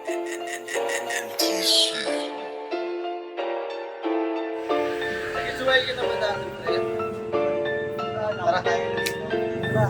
Nag-suway ka naman dati, pre. Tara. Tara.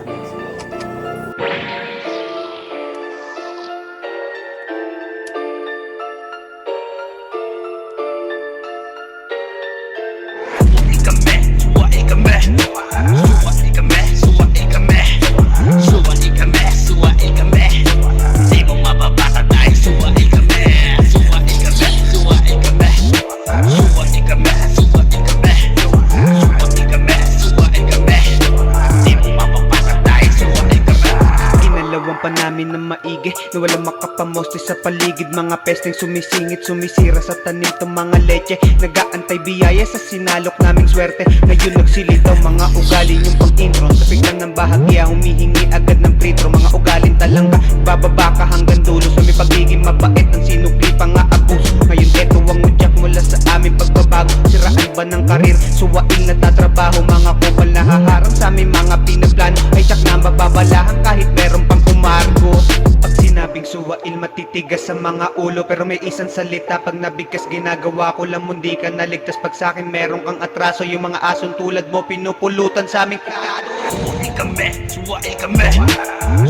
Pa namin na maigi na walang makapamoste sa paligid. Mga pesteng sumisingit, sumisira sa tanim tong mga leche. Nagaantay biyaya sa sinalok naming swerte. Ngayon nagsilitaw mga ugali yung pang-intro. Sa biglang ng bahagya humihingi agad ng pritro. Mga ugalin talangka, bababa ka hanggang dulo. Sa may pagiging mabait ang sinukli pa nga abuso. Ngayon eto ang udyak mula sa aming pagbabago. Siraan ba ng karir, suwail na tatrabaho. Mga kupal na haharang sa aming mga pinaplano. Ay tsak na mababalahan kahit meron pang pumargo. Pag sinabing suwail matitigas sa mga ulo. Pero may isang salita pag nabigkas ginagawa ko lang mundi ka naligtas. Pag sakin meron kang atraso, yung mga asong tulad mo pinupulutan sa aming kado. Suwail kami, suwail kami.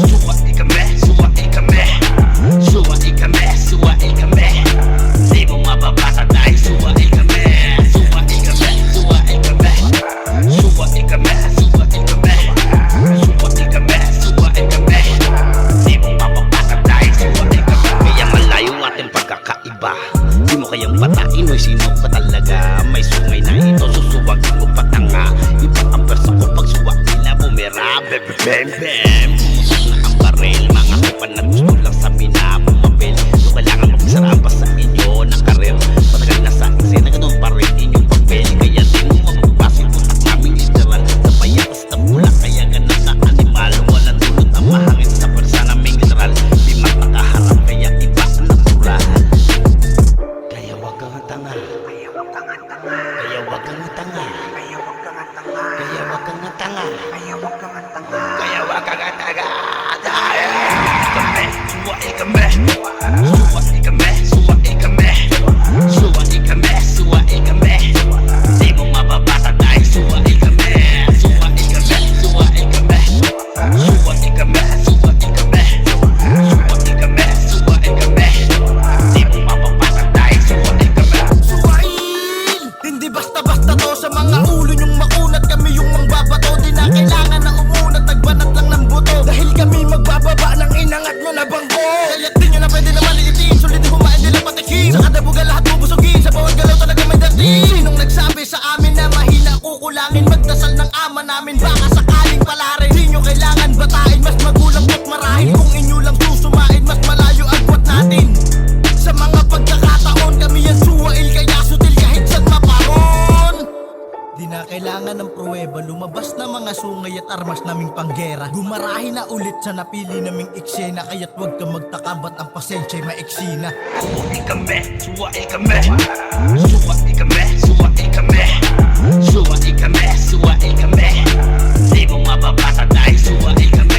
Suwail kami, suwail kami. Suwail kami, suwail kami. Di mo mababasa dahil suwail kami. Suwail kami, suwail kami. Suwail kami, suwail kami. Suwail kami, suwail kami. Di mo mababasa dahil suwail kami. Kaya malayo ang ating pagkakaiba. Di mo kayang batain, oy sino ka talaga. May sungay na ito, susuwagin mo patanga. Iba ang persa ko pag suwail na bumira. Bem, bem, bem. Pumusok na ang baril. Mga kupan na gusto lang sa mina bumapil. So kailangan magsaraan pa sa inyo ng karir. Patagal na sa eksena, ganun pa rin inyong papel. Kaya di mo mapapasin utak naming literal. Sa payatas na mula, kaya ganun sa animal. Walang dulot ang mahangin sa persa naming literal. Di matakaharap, kaya iba ang natural. Kaya wag kang tanga. Kaya wag kang tanga. Kaya wag kang tanga. Kaya wag kang tanga. Kaya wag kang tanga. Kaya wag kang tanga. Kaya wag kang tanga. Kami, suwail kami. Suwail kami, suwail kami. Suwail kami, suwail kami. Di mo mababasa dahil suwail kami. Suwail kami, suwail kami. Suwail kami, suwail kami. Suwail kami, suwail kami. Di mo mababasa dahil suwail kami. Suwail! Hindi basta-basta to sa mga ulo nyong makunat. Kami yung mangbabato, di na kailangan na umunat. Nagbanat lang ng buto dahil kami magbababa ng inangat nyo na bangko. Kaya't di nyo na pwede na maliitin. Sulitin kumain nila patikim. Sa kada buga lahat bubusugin. Sa bawat galaw talaga may dating. Sinong nagsabi sa amin na mahina kukulangin? Magdasal ng ama namin baka sakaling palarin. Di nyo kailangan batain. Mas magulang at marahil. Kung inyo lang susumain, mas malayo ang kwat natin. Sa mga pagkakataon kami yan suwail. Kaya sutil kahit saan maparon. Di na kailangan ng pruweba. Lumabas na mga sungay at armas naming panggera. Gumarahi na ulit sa napili naming eksena. Kaya't wag ka magtaka ba't ang pasensya'y maeksina. Suwail kami, suwail kami. Suwail kami, suwail kami. Suwail kami, suwail kami. Di mo mababasa dahil suwail kami.